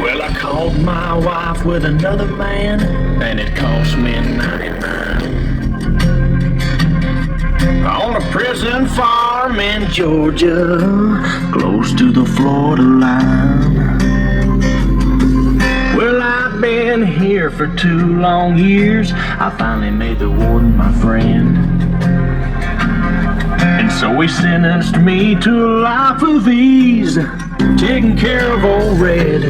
Well, I caught my wife with another man, and it cost me 99. On a prison farm in Georgia, close to the Florida line. Well, I've been here for 2 long years. I finally made the warden my friend, and so he sentenced me to a life of ease, taking care of old Red.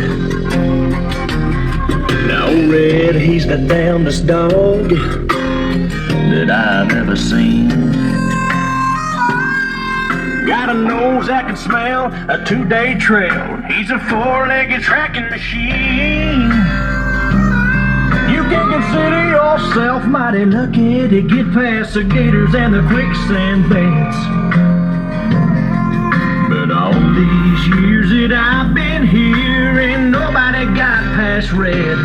Now old Red, he's the damnedest dog that I've ever seen. Got a nose that can smell a 2-day trail. He's a 4-legged tracking machine. You can consider yourself mighty lucky to get past the gators and the quicksand beds. But all these years that I've been here, ain't nobody got past Red.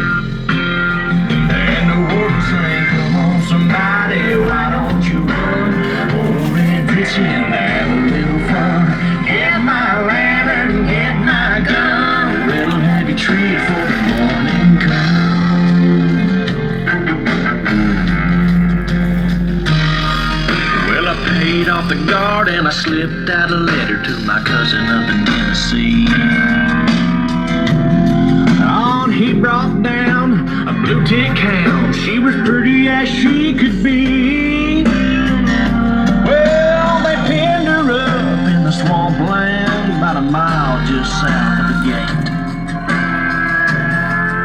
And the warden saying, come on somebody, why don't you run? Old Red's itching to have a little fun. Get my lantern, get my gun, little happy tree for the morning come. Well, I paid off the guard and I slipped out a letter to my cousin up in Tennessee. On he brought down a blue tick hound. She was pretty as she could be. Well, they pinned her up in the swampland about a mile just south of the gate.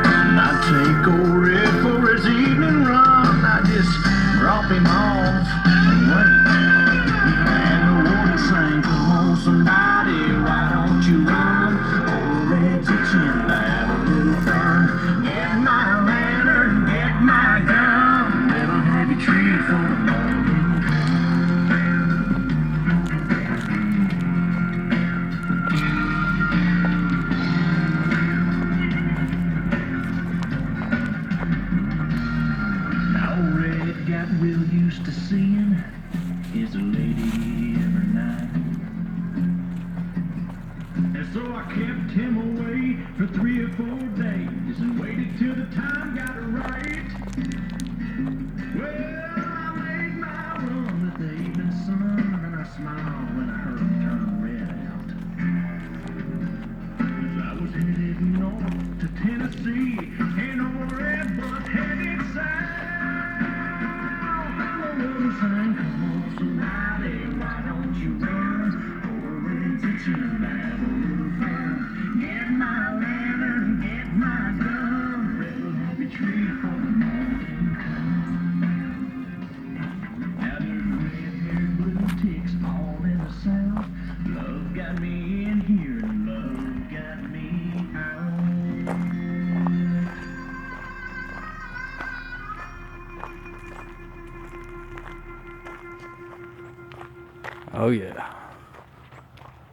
And I'd take old Red for his evening run. I just drop him off and wait. And the warden sang, come on somebody, why don't you run? Old Red's itching to have a little fun. Get my lantern, get my gun, little heavy tree for the morning come. Now Red got real used to seeing his lady every night. And so I kept him away for 3 or 4 days and waited till the time got right. Well, I made my run with the evening sun, and I smiled when I heard him turn Red out. As I was headed north to Tennessee, and old Red was headed south. The woman sang, come on somebody, why don't you run? Old Red's itching to have a little fun. Get my lantern, get my gun, little happy tree for the morning come. Now there's red-haired blue ticks all in the south. Love got me in here and love got me out. Oh yeah.